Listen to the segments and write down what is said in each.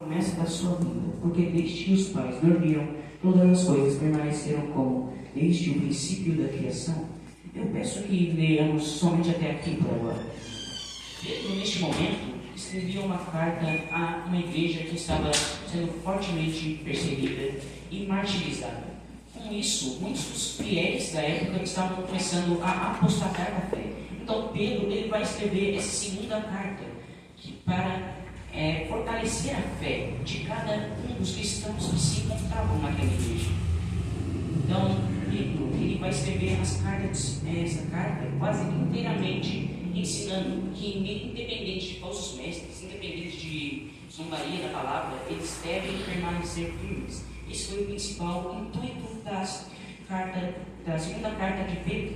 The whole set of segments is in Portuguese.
Promessa da sua vida, porque desde que os pais dormiram, todas as coisas permaneceram como desde o princípio da criação. Eu peço que leamos somente até aqui por agora. Pedro, neste momento, escrevia uma carta a uma igreja que estava sendo fortemente perseguida e martirizada. Com isso, muitos dos fiéis da época estavam começando a apostatar da fé. Então Pedro ele vai escrever essa segunda carta para fortalecer a fé de cada um dos cristãos que se encontravam naquela igreja. Então, ele vai escrever essa carta quase inteiramente ensinando que, independente de falsos mestres, independente de zombaria da palavra, eles devem permanecer firmes. Esse foi o principal intuito da segunda carta de Pedro.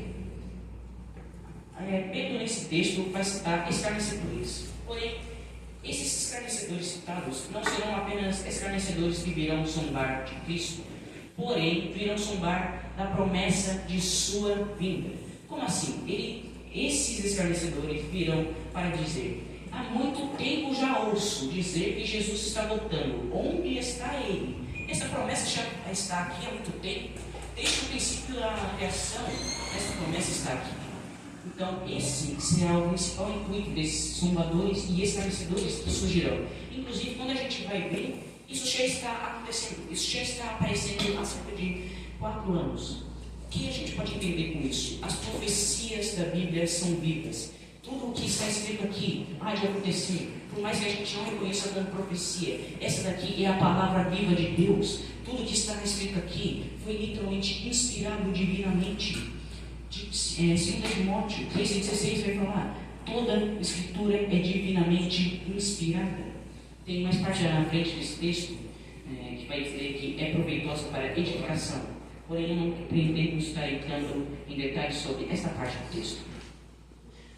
Pedro, nesse texto, vai citar escarnecedores. Porém, esses escarnecedores citados não serão apenas escarnecedores que virão zombar de Cristo, porém virão zombar da promessa de sua vinda. Como assim? Esses escarnecedores virão para dizer: há muito tempo já ouço dizer que Jesus está voltando. Onde está ele? Essa promessa já está aqui há muito tempo. Desde o princípio da criação, essa promessa está aqui. Então, esse será o principal intuito desses zombadores e escarnecedores que surgirão. Inclusive, quando a gente vai ver, isso já está acontecendo, isso já está aparecendo há cerca de 4 anos. O que a gente pode entender com isso? As profecias da Bíblia são vivas. Tudo o que está escrito aqui há de acontecer, por mais que a gente não reconheça como profecia. Essa daqui é a palavra viva de Deus. Tudo que está escrito aqui foi literalmente inspirado divinamente. 2 Timóteo 3,16 vai falar: toda escritura é divinamente inspirada. Tem mais parte na frente desse texto que vai dizer que é proveitosa para edificação. Porém, não pretendemos estar entrando em detalhes sobre essa parte do texto.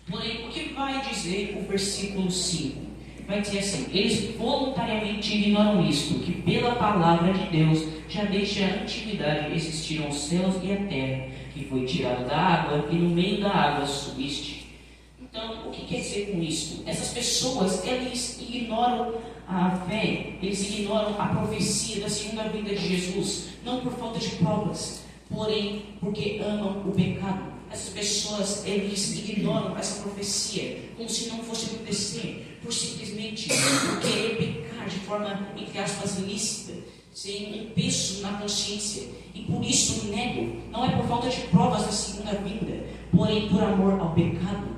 Porém, o que vai dizer o versículo 5? Vai dizer assim: eles voluntariamente ignoram isto, que pela palavra de Deus já desde a antiguidade existiram os céus e a terra, que foi tirado da água e no meio da água subsiste. Então, o que quer dizer com isso? Essas pessoas, eles ignoram a fé, eles ignoram a profecia da segunda vinda de Jesus, não por falta de provas, porém porque amam o pecado. Essas pessoas, eles ignoram essa profecia como se não fosse acontecer, por simplesmente querer pecar de forma, entre aspas, ilícita, sem um peso na consciência, e por isso negam. Não é por falta de provas da segunda vinda, porém por amor ao pecado.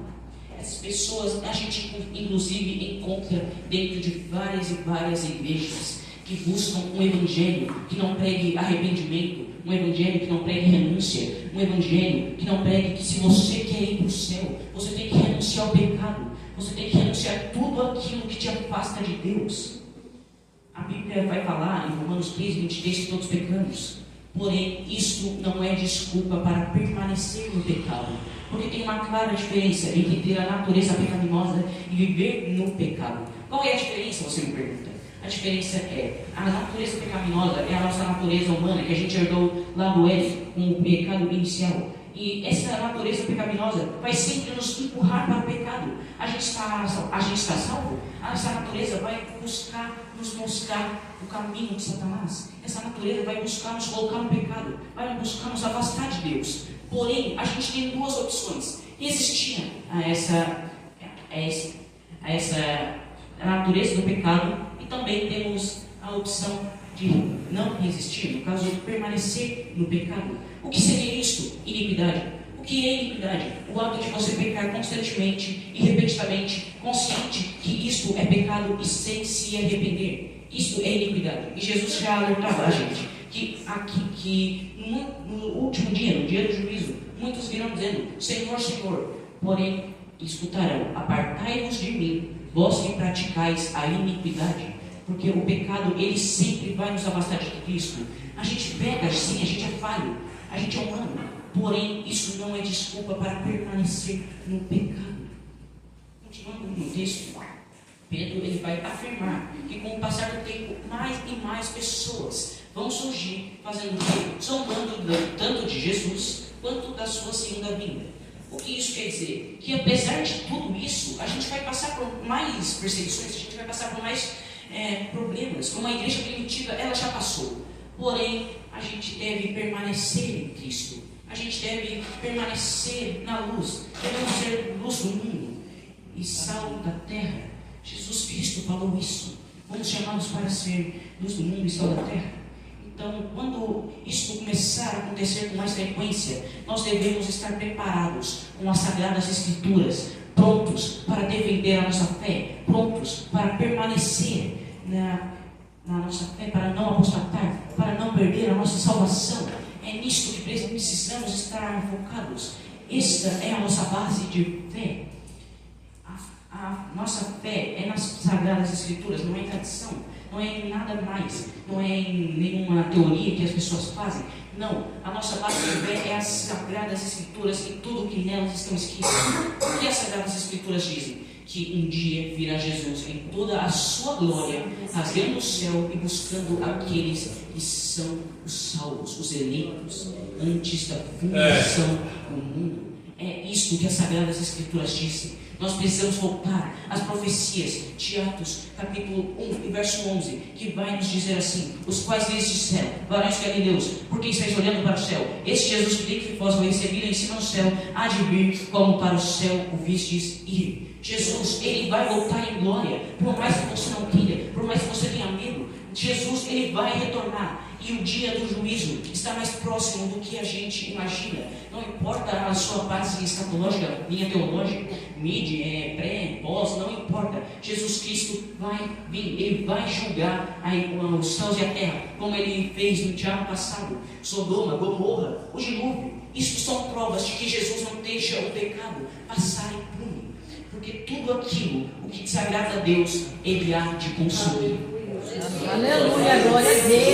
Essas pessoas a gente inclusive encontra dentro de várias e várias igrejas que buscam um evangelho que não pregue arrependimento, um evangelho que não pregue renúncia, um evangelho que não pregue que se você quer ir para o céu, você tem que renunciar ao pecado, você tem que renunciar a tudo aquilo que te afasta de Deus. A Bíblia vai falar em Romanos 3:23 que todos pecamos. Porém, isso não é desculpa para permanecer no pecado, porque tem uma clara diferença entre ter a natureza pecaminosa e viver no pecado. Qual é a diferença, você me pergunta? A diferença é, a natureza pecaminosa é a nossa natureza humana, que a gente herdou lá do Éden, com o pecado inicial. E essa natureza pecaminosa vai sempre nos empurrar para o pecado. A gente está salvo, essa natureza vai nos mostrar o caminho de Satanás. Essa natureza vai buscar nos colocar no pecado, vai buscar nos afastar de Deus. Porém, a gente tem 2 opções: resistir a essa natureza do pecado, e também temos a opção de não resistir, no caso de permanecer no pecado. O que seria isto? Iniquidade. O que é iniquidade? O ato de você pecar constantemente e repetidamente, consciente que isto é pecado e sem se arrepender. Isto é iniquidade. E Jesus já alertava a gente que no último dia, no dia do juízo, muitos virão dizendo: Senhor, Senhor. Porém, escutarão: apartai-vos de mim, vós que praticais a iniquidade. Porque o pecado, ele sempre vai nos afastar de Cristo. A gente peca, sim, a gente é falho, a gente é humano. Porém, isso não é desculpa para permanecer no pecado. Continuando no texto, Pedro ele vai afirmar que com o passar do tempo, mais e mais pessoas vão surgir fazendo o quê? Zombando tanto de Jesus quanto da sua segunda vinda. O que isso quer dizer? Que apesar de tudo isso, a gente vai passar por mais perseguições, a gente vai passar por mais problemas, como a igreja primitiva, ela já passou. Porém, a gente deve permanecer em Cristo. A gente deve permanecer na luz. Devemos ser luz do mundo e sal da terra. Jesus Cristo falou isso. Fomos chamados para ser luz do mundo e sal da terra. Então, quando isso começar a acontecer com mais frequência, nós devemos estar preparados com as Sagradas Escrituras, prontos para defender a nossa fé, prontos para permanecer na nossa fé, para não apostatar, para não perder a nossa salvação. É nisto que precisamos estar focados. Esta é a nossa base de fé. A nossa fé é nas Sagradas Escrituras, não é em tradição, não é em nada mais, não é em nenhuma teoria que as pessoas fazem. Não, a nossa base de fé é as Sagradas Escrituras e tudo que nelas estão escritas. O que as Sagradas Escrituras dizem? Que um dia virá Jesus em toda a sua glória, rasgando o céu e buscando aqueles que são os salvos, os eleitos, antes da fundação do mundo. É isto que as Sagradas Escrituras dizem. Nós precisamos voltar às profecias de Atos, capítulo 1 e verso 11, que vai nos dizer assim: os quais lhes disseram, varões galileus, por que estáis olhando para o céu? Este Jesus que vós receberam em cima do céu, há de vir como para o céu o vistes ir. Jesus, Ele vai voltar em glória, por mais que você não queira, por mais que você tenha medo. Jesus, Ele vai retornar. E o dia do juízo está mais próximo do que a gente imagina. Não importa a sua base escatológica, linha teológica, mid, pré, pós, não importa. Jesus Cristo vai vir, Ele vai julgar os céus e a terra, como Ele fez no dia passado. Sodoma, Gomorra, o dilúvio. Isso são provas de que Jesus não deixa o pecado passar impune. Porque tudo aquilo, o que desagrada a Deus, Ele há de consumir. Aleluia, glória a Deus.